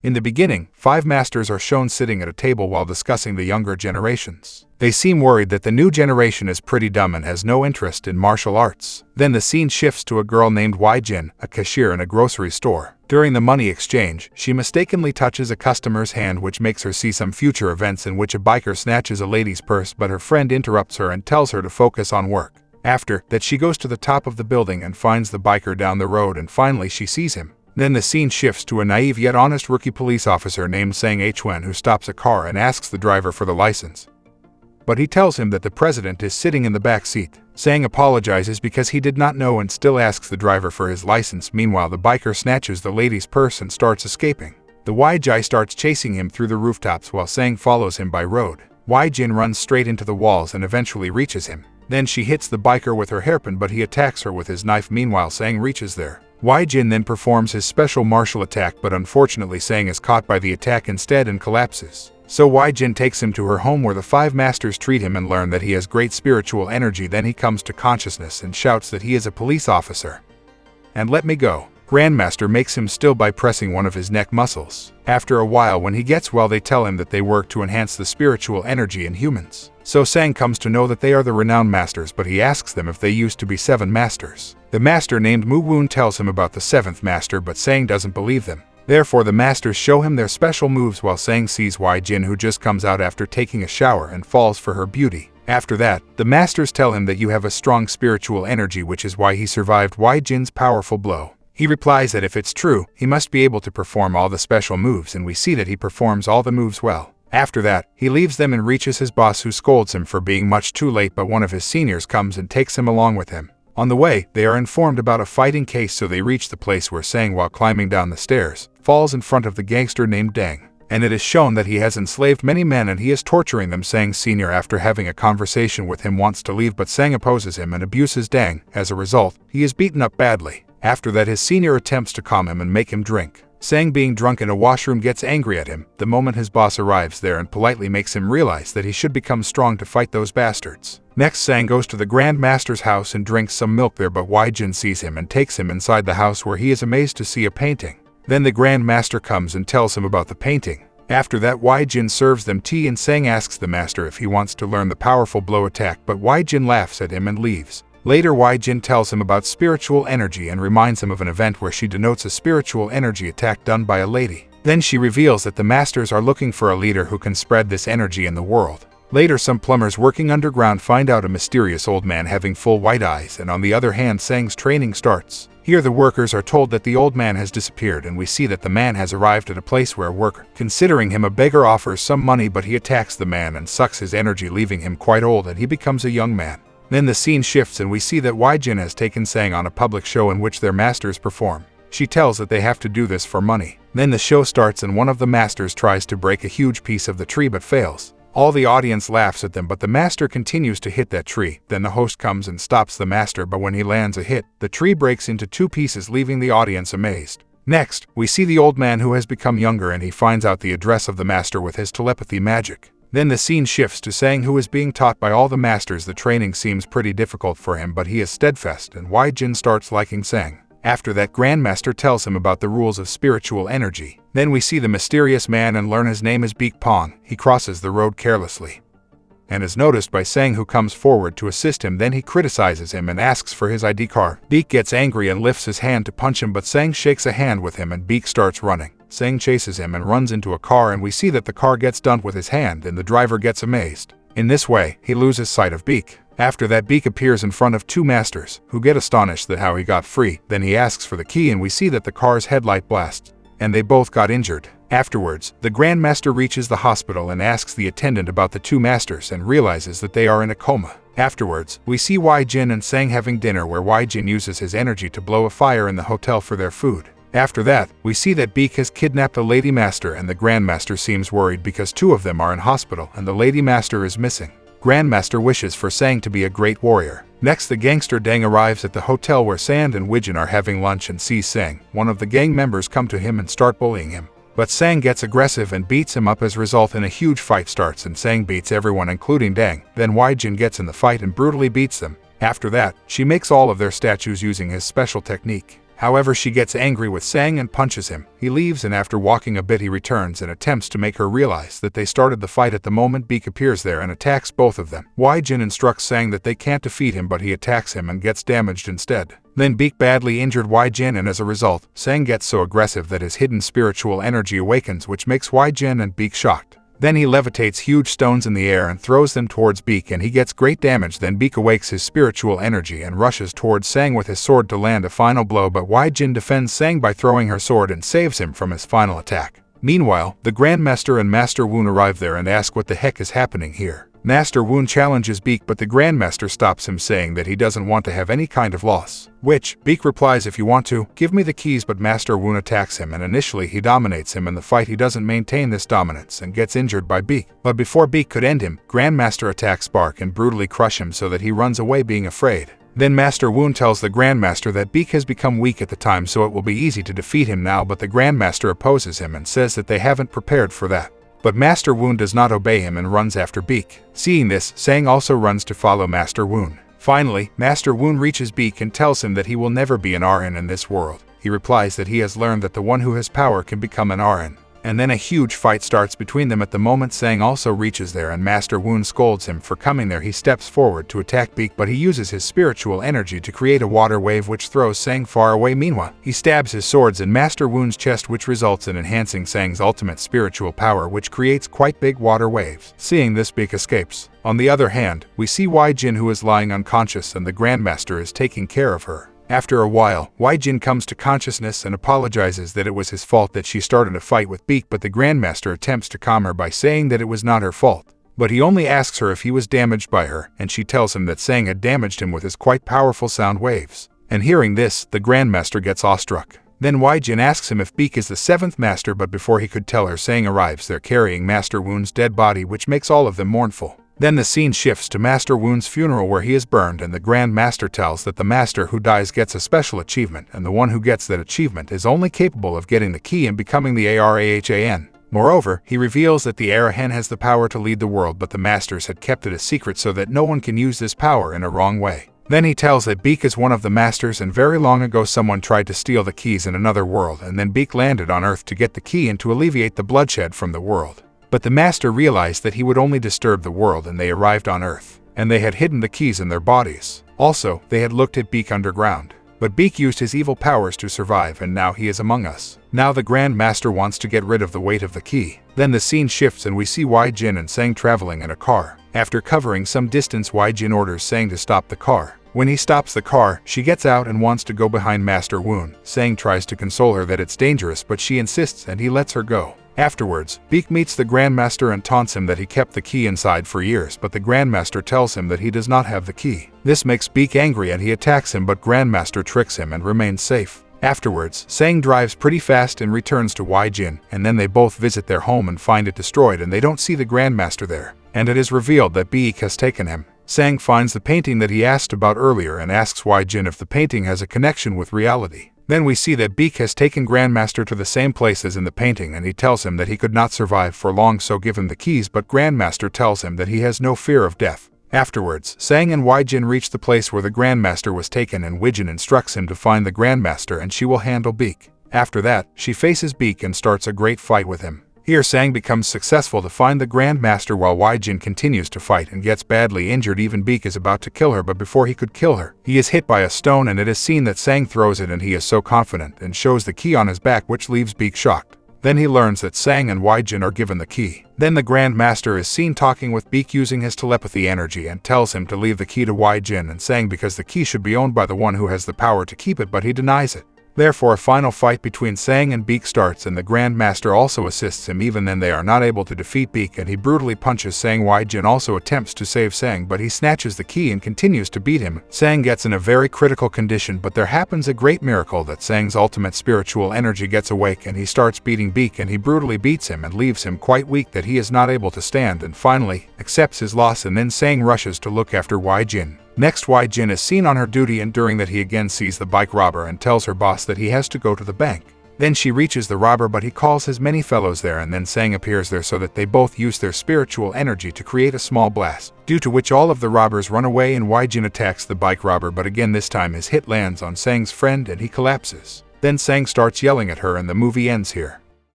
In the beginning, 5 masters are shown sitting at a table while discussing the younger generations. They seem worried that the new generation is pretty dumb and has no interest in martial arts. Then the scene shifts to a girl named Wai-jin, a cashier in a grocery store. During the money exchange, she mistakenly touches a customer's hand, which makes her see some future events in which a biker snatches a lady's purse, but her friend interrupts her and tells her to focus on work. After that, she goes to the top of the building and finds the biker down the road, and finally she sees him. Then the scene shifts to a naive yet honest rookie police officer named Sang Hwen, who stops a car and asks the driver for the license. But he tells him that the president is sitting in the back seat. Sang apologizes because he did not know and still asks the driver for his license. Meanwhile, the biker snatches the lady's purse and starts escaping. The Wai-jai starts chasing him through the rooftops while Sang follows him by road. Wai-jin runs straight into the walls and eventually reaches him. Then she hits the biker with her hairpin, but he attacks her with his knife. Meanwhile, Sang reaches there. Wai-jin then performs his special martial attack, but unfortunately Sang is caught by the attack instead and collapses. So Wai-jin takes him to her home where the 5 masters treat him and learn that he has great spiritual energy. Then he comes to consciousness and shouts that he is a police officer. And let me go. Grandmaster makes him still by pressing one of his neck muscles. After a while, when he gets well, they tell him that they work to enhance the spiritual energy in humans. So Sang comes to know that they are the renowned masters, but he asks them if they used to be 7 masters. The master named Mu Woon tells him about the 7th master, but Sang doesn't believe them. Therefore, the masters show him their special moves while Sang sees Wai-jin, who just comes out after taking a shower, and falls for her beauty. After that, the masters tell him that you have a strong spiritual energy, which is why he survived Wai-jin's powerful blow. He replies that if it's true, he must be able to perform all the special moves, and we see that he performs all the moves well. After that, he leaves them and reaches his boss, who scolds him for being much too late, but one of his seniors comes and takes him along with him. On the way, they are informed about a fighting case, so they reach the place where Sang, while climbing down the stairs, falls in front of the gangster named Deng. And it is shown that he has enslaved many men and he is torturing them. Sang Sr., after having a conversation with him, wants to leave, but Sang opposes him and abuses Deng. As a result, he is beaten up badly. After that, his senior attempts to calm him and make him drink. Sang, being drunk in a washroom, gets angry at him the moment his boss arrives there and politely makes him realize that he should become strong to fight those bastards. Next, Sang goes to the Grand Master's house and drinks some milk there, but Wai-jin sees him and takes him inside the house, where he is amazed to see a painting. Then the Grand Master comes and tells him about the painting. After that, Wai-jin serves them tea and Sang asks the master if he wants to learn the powerful blow attack, but Wai-jin laughs at him and leaves. Later, Wai-jin tells him about spiritual energy and reminds him of an event where she denotes a spiritual energy attack done by a lady. Then she reveals that the masters are looking for a leader who can spread this energy in the world. Later, some plumbers working underground find out a mysterious old man having full white eyes, and on the other hand, Sang's training starts. Here the workers are told that the old man has disappeared, and we see that the man has arrived at a place where a worker, considering him a beggar, offers some money, but he attacks the man and sucks his energy, leaving him quite old, and he becomes a young man. Then the scene shifts and we see that Wai-jin has taken Sang on a public show in which their masters perform. She tells that they have to do this for money. Then the show starts and one of the masters tries to break a huge piece of the tree but fails. All the audience laughs at them, but the master continues to hit that tree. Then the host comes and stops the master, but when he lands a hit, the tree breaks into 2 pieces, leaving the audience amazed. Next, we see the old man who has become younger, and he finds out the address of the master with his telepathy magic. Then the scene shifts to Sang, who is being taught by all the masters. The training seems pretty difficult for him, but he is steadfast, and Wai-jin starts liking Sang. After that, Grandmaster tells him about the rules of spiritual energy. Then we see the mysterious man and learn his name is Beek Pong. He crosses the road carelessly and is noticed by Sang, who comes forward to assist him. Then he criticizes him and asks for his ID card. Beek gets angry and lifts his hand to punch him, but Sang shakes a hand with him and Beek starts running. Sang chases him and runs into a car, and we see that the car gets dumped with his hand and the driver gets amazed. In this way, he loses sight of Beek. After that, Beek appears in front of 2 masters, who get astonished that how he got free. Then he asks for the key and we see that the car's headlight blasts, and they both got injured. Afterwards, the Grand Master reaches the hospital and asks the attendant about the 2 masters and realizes that they are in a coma. Afterwards, we see Wai-jin and Sang having dinner, where Wai-jin uses his energy to blow a fire in the hotel for their food. After that, we see that Beek has kidnapped a Lady Master, and the Grand Master seems worried because 2 of them are in hospital and the Lady Master is missing. Grandmaster wishes for Sang to be a great warrior. Next, the gangster Deng arrives at the hotel where Sand and Wijin are having lunch and sees Sang. One of the gang members come to him and start bullying him. But Sang gets aggressive and beats him up. As a result, a huge fight starts and Sang beats everyone including Deng. Then Wai-jin gets in the fight and brutally beats them. After that, she makes all of their statues using his special technique. However, she gets angry with Sang and punches him. He leaves, and after walking a bit he returns and attempts to make her realize that they started the fight. At the moment, Beak appears there and attacks both of them. Jin instructs Sang that they can't defeat him, but he attacks him and gets damaged instead. Then Beak badly injured Jin, and as a result, Sang gets so aggressive that his hidden spiritual energy awakens, which makes Jin and Beak shocked. Then he levitates huge stones in the air and throws them towards Beak, and he gets great damage. Then Beak awakes his spiritual energy and rushes towards Sang with his sword to land a final blow, but Jin defends Sang by throwing her sword and saves him from his final attack. Meanwhile, the Grandmaster and Master Woon arrive there and ask what the heck is happening here. Master Woon challenges Beak, but the Grandmaster stops him, saying that he doesn't want to have any kind of loss. Which, Beak replies, if you want to, give me the keys, but Master Woon attacks him, and initially he dominates him. In the fight he doesn't maintain this dominance and gets injured by Beak. But before Beak could end him, Grandmaster attacks Bark and brutally crush him so that he runs away being afraid. Then Master Woon tells the Grandmaster that Beak has become weak at the time, so it will be easy to defeat him now, but the Grandmaster opposes him and says that they haven't prepared for that. But Master Woon does not obey him and runs after Beak. Seeing this, Sang also runs to follow Master Woon. Finally, Master Woon reaches Beak and tells him that he will never be an RN in this world. He replies that he has learned that the one who has power can become an RN. And then a huge fight starts between them. At the moment, Sang also reaches there and Master Woon scolds him for coming there. He steps forward to attack Beak, but he uses his spiritual energy to create a water wave which throws Sang far away. Meanwhile, he stabs his swords in Master Woon's chest, which results in enhancing Sang's ultimate spiritual power, which creates quite big water waves. Seeing this, Beak escapes. On the other hand, we see Jin, who is lying unconscious, and the Grandmaster is taking care of her. After a while, Jin comes to consciousness and apologizes that it was his fault that she started a fight with Beak, but the Grandmaster attempts to calm her by saying that it was not her fault. But he only asks her if he was damaged by her, and she tells him that Sang had damaged him with his quite powerful sound waves. And hearing this, the Grandmaster gets awestruck. Then Jin asks him if Beak is the 7th master, but before he could tell her, Sang arrives there carrying Master Woon's dead body, which makes all of them mournful. Then the scene shifts to Master Woon's funeral, where he is burned, and the Grand Master tells that the master who dies gets a special achievement, and the one who gets that achievement is only capable of getting the key and becoming the Arahan. Moreover, he reveals that the Arahan has the power to lead the world, but the masters had kept it a secret so that no one can use this power in a wrong way. Then he tells that Beak is one of the masters, and very long ago someone tried to steal the keys in another world, and then Beak landed on Earth to get the key and to alleviate the bloodshed from the world. But the master realized that he would only disturb the world, and they arrived on Earth, and they had hidden the keys in their bodies. Also, they had looked at Beak underground. But Beak used his evil powers to survive, and now he is among us. Now the Grand Master wants to get rid of the weight of the key. Then the scene shifts and we see Jin and Sang traveling in a car. After covering some distance, Jin orders Sang to stop the car. When he stops the car, she gets out and wants to go behind Master Woon. Sang tries to console her that it's dangerous, but she insists and he lets her go. Afterwards, Beak meets the Grandmaster and taunts him that he kept the key inside for years, but the Grandmaster tells him that he does not have the key. This makes Beak angry and he attacks him, but Grandmaster tricks him and remains safe. Afterwards, Sang drives pretty fast and returns to Jin, and then they both visit their home and find it destroyed, and they don't see the Grandmaster there. And it is revealed that Beak has taken him. Sang finds the painting that he asked about earlier and asks Jin if the painting has a connection with reality. Then we see that Beak has taken Grandmaster to the same place as in the painting, and he tells him that he could not survive for long, so give him the keys, but Grandmaster tells him that he has no fear of death. Afterwards, Sang and Jin reach the place where the Grandmaster was taken, and Jin instructs him to find the Grandmaster and she will handle Beak. After that, she faces Beak and starts a great fight with him. Here Sang becomes successful to find the Grandmaster while Jin continues to fight and gets badly injured. Even Beak is about to kill her, but before he could kill her, he is hit by a stone, and it is seen that Sang throws it and he is so confident and shows the key on his back, which leaves Beak shocked. Then he learns that Sang and Jin are given the key. Then the Grandmaster is seen talking with Beak using his telepathy energy and tells him to leave the key to Jin and Sang because the key should be owned by the one who has the power to keep it, but he denies it. Therefore, a final fight between Sang and Beak starts, and the Grandmaster also assists him. Even then they are not able to defeat Beak, and he brutally punches Sang. Jin also attempts to save Sang, but he snatches the key and continues to beat him. Sang gets in a very critical condition, but there happens a great miracle that Sang's ultimate spiritual energy gets awake, and he starts beating Beak, and he brutally beats him and leaves him quite weak that he is not able to stand, and finally accepts his loss. And then Sang rushes to look after Jin. Next, Jin is seen on her duty, and during that he again sees the bike robber and tells her boss that he has to go to the bank. Then she reaches the robber, but he calls his many fellows there, and then Sang appears there so that they both use their spiritual energy to create a small blast, due to which all of the robbers run away and Jin attacks the bike robber, but again this time his hit lands on Sang's friend and he collapses. Then Sang starts yelling at her and the movie ends here.